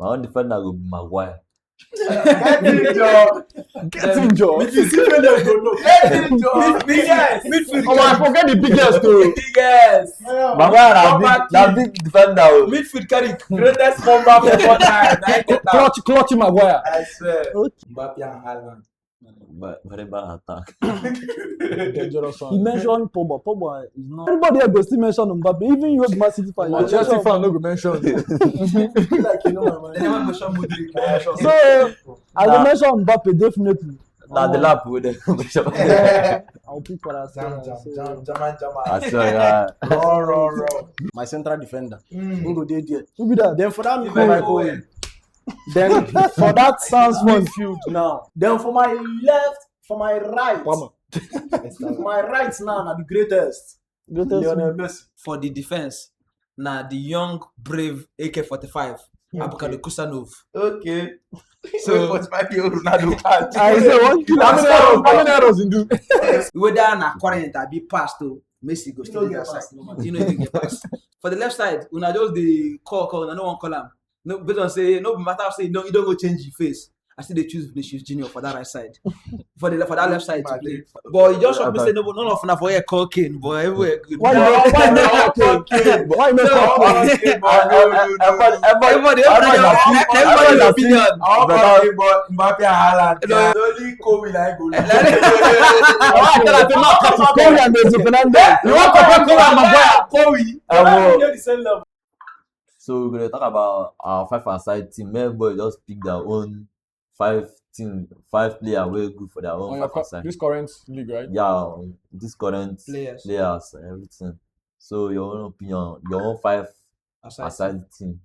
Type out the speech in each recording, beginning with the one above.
My own defender will be Maguire. Get in, Joe. Midfield. Oh, I forget the biggest too. Biggest. Maguire na big defender. Midfield carry greatest comeback of all time. Clutch Maguire. I swear. Mbappe and Haaland. But very bad attack. Dangerous one. He mentioned Pogba. Pogba is not. Everybody here go still mention Mbappe. Even you, Man City fan. My Chelsea fan no go mention. Like you know, my They man. never mention Modric. So I will mention Mbappe definitely. Na the lap with them. I'll pick for us. Jam. I swear. Raw. My central defender. Who go dey there? Who be that? Then for that If I go midfield, in. then for that Sounds fun. midfield now. Then for my left, for my right. My right now na the greatest. Lionel Messi. For the defense, now the young, brave AK-45, Abukado Kusanov. Okay. So, 45-year-old Ronaldo can't. I say one killer. How many errors in do? whether na current or be passed to Messi go still the other side. You know if you get passed. For the left side, una just the call, na no one call am. No, based on say no matter say no, you don't go change your face. I still they choose Vinicius Junior for that right side. For that left side to play. But you just shock me say no, none of na for here cocaine, but everywhere good. Why not cocaine? Why not cocaine? Everybody opinion. Mbappe and Haaland. No. Only Kobe like go. Kobe and Enzo Fernandez. You want to compare Kobe and Maguire? Kobe. The same level. So we're gonna talk about our 5-a-side team. Everybody just pick their own 5 player very good for their own 5-a-side. This current league, right? Yeah, this current Players. and everything. So your own opinion, your own 5-a-side team.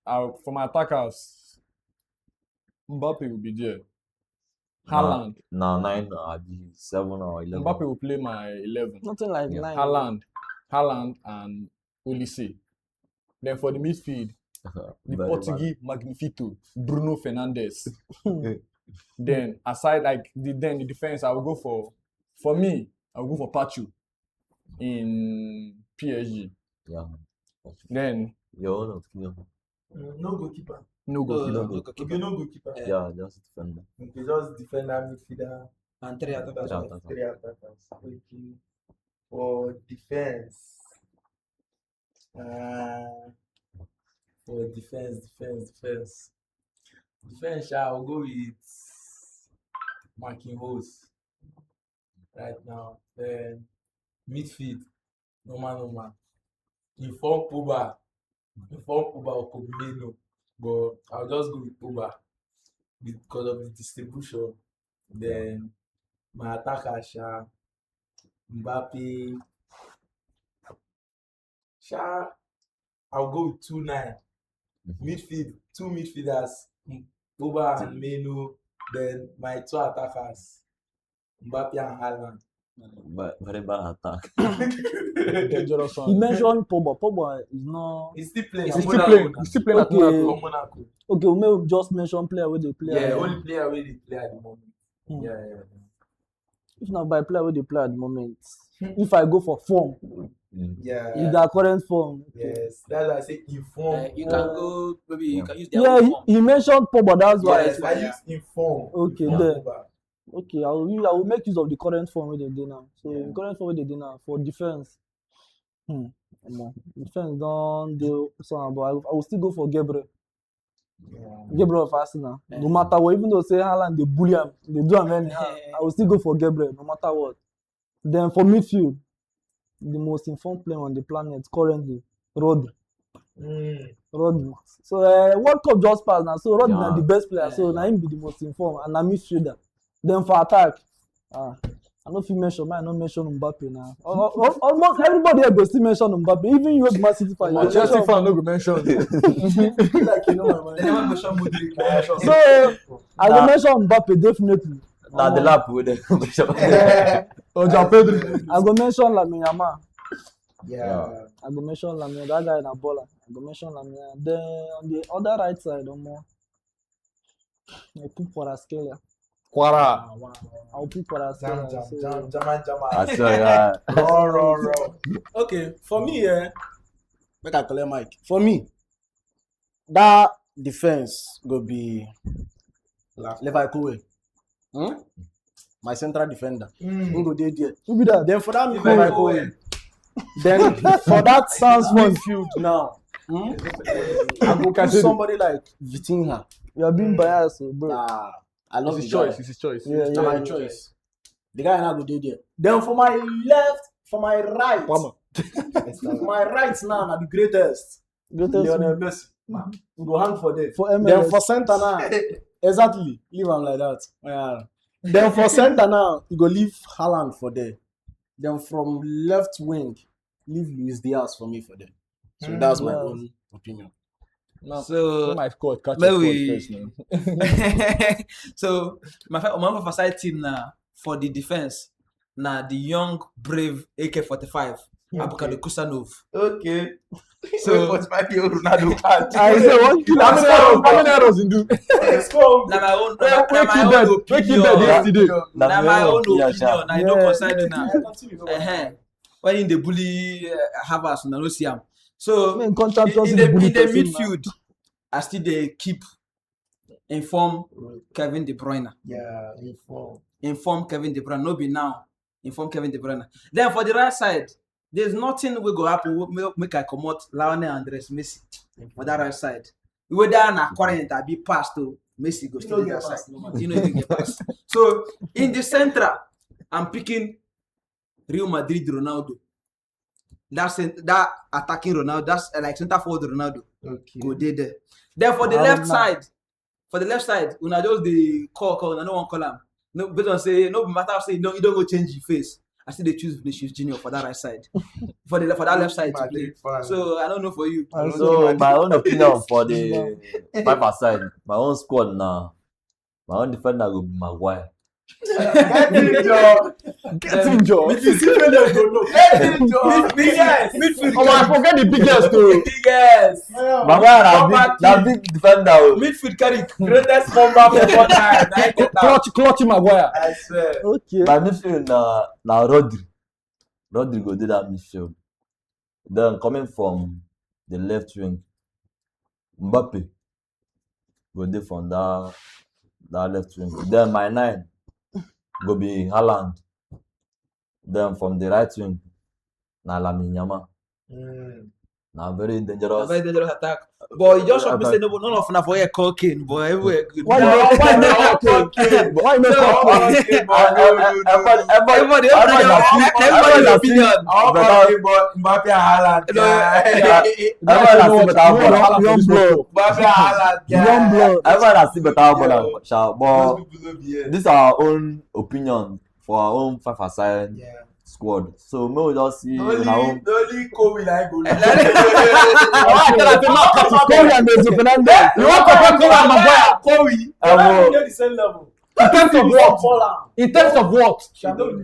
For my attackers, Mbappe will be there. Haaland. Now 9 or 7 or 11. Mbappe will play my 11. Nothing like Yeah. 9. Haaland and Olise. Then for the midfield, the Very Portuguese Magnifico, Bruno Fernandes. Then aside the defense, I will go for me, I will go for Pachu in PSG. Yeah. Then Your own opinion. No goalkeeper. no goalkeeper. Okay, no goalkeeper. Yeah, just defender. Okay, just defender, midfielder, And three attackers. three attackers. Okay. For defense. For defense. Defense, I'll go with marking holes right now. Then midfield, normal. Inform Pogba or Kobe, but I'll just go with Pogba because of the distribution. Then my attacker, Mbappe. I'll go with 2-9. Midfield, 2 midfielders, Pogba and Meno. Then my 2 attackers, Mbappe and Haaland. But very bad attack. Dangerous one. He mentioned Pogba. Pogba is not. He's still playing. He's still playing. He's still playing at Okay. Monaco. Monaco. Okay, we may just mention player where they play. Yeah, only player where they play at the moment. Hmm. Yeah. If not by player where they play at the moment. If I go for form, Yeah. in their current form. Yes, that's why I say inform. You can go, maybe you can use their Yeah, own form. he mentioned Pogba. That's why. Yes, I use inform. Okay, Inform there. Pogba. Okay, I will make use of the current form where they do now. So in current form where they do now for defense. Defense don't do so, but I will still go for Gabriel. Yeah. Gabriel of Arsenal. No matter what, even though say Haaland they bully him, they do him anyhow. I will still go for Gabriel, no matter what. Then for midfield, the most informed player on the planet currently, Rodri. Rodri. So World Cup just passed now. So Rodri na the best player. So now him be the most informed and na midfielder. Then for attack, I don't feel mention, I don't mention Mbappe now. Almost everybody here go still mention Mbappe. Even you, Man City fan, My Chelsea fan no go mention. Like you know, my They man. never mention Modric. So I will mention Mbappe definitely. Now the lap with them. Oja Pedro. I go mention Lamine Yamal. Yeah. I go mention Lamine. That guy na baller. I go mention Lamine. Then on the other right side, I put for Askelia. Quara. I'll put for Askelia. Jam. I swear. Raw. Okay, for me, make I collect mic. For me, that defense go be Levi Kowe. My central defender. Who go dey there? Who be that? Then for that Levi Kowe. Then for that Sounds fun. midfield now. I go put somebody like Vitinha. You are being biased, bro. Nah, I love It's his his choice. choice. It's his choice. Yeah, Na my choice. The guy now go dey there. Then for my left, for my right, my right now na the greatest. Lionel Messi. We go hang for there. For Then MLS. for center now, exactly. Leave am like that. Yeah. Then for center now, you go leave Haaland for there. Then from left wing, leave Luis Diaz for me for there. So that's my own opinion. Now, So my squad catch where your we- squad first now. so my side team now for the defense now the young brave AK-45 Abukado Kusanov. Okay. So But my Ronaldo can't. I say one killer. How many errors in do? na my own opinion. Yesterday. Na my own Yeah, opinion. I Yeah. don't concern you now. Continue. When in the bully Havas, na no see am. So Man, contract us in in the bully person, man. midfield, I still dey keep inform Kevin De Bruyne. Yeah, inform. Inform Kevin De Bruyne. No be now. Inform Kevin De Bruyne. Then for the right side, there's nothing will go happen. Make I comot Lionel Andres Messi for that right side. Whether na current I be passed to Messi go still the other side. You know if you get passed. So in the center, I'm picking Real Madrid Ronaldo. That attacking Ronaldo, that's like center forward Ronaldo. Okay. Go there. Then for the left side, una just the call, I no one call him. No, based on say no matter say you don't go change your face. I still they choose Vinicius Junior for that right side. for that left side to play. Madrid fan. So I don't know for you. So my own opinion for the 5-a-side, my own squad now, my own defender will be Maguire. Get him, Joe. Get him, Joe. Get him, Joe. Midfield. Oh, I forget the biggest too. Yes. Maguire na big defender. Midfield carry. Greatest number for all time. Clutch Maguire. I swear. Okay. My midfield na Rodri. Rodri go do that midfield. Then coming from the left wing, Mbappe go dey from that left wing. Then my 9 go be Haaland. Then from the right wing, na Lamine Yamal. Na very dangerous. Very dangerous attack. But you just shock me say no, none of una for here cocaine, but everywhere good. Why you not talking? Why you not talking? Everybody opinion. Mbappe and Haaland. Everyone has seen better ball. Young blood. Mbappe and Haaland. Young blood. Everyone has seen better ball and sha, but Those people no be here. this is our own opinion for our own 5-a-side Yeah. squad. So may we just see Only in our own. Kobe like go. Kobe and Messi Fernandez. You want to compare Kobe and Maguire? Kobe. They're the same level. In terms of what? Baller. In terms of what? Shadow.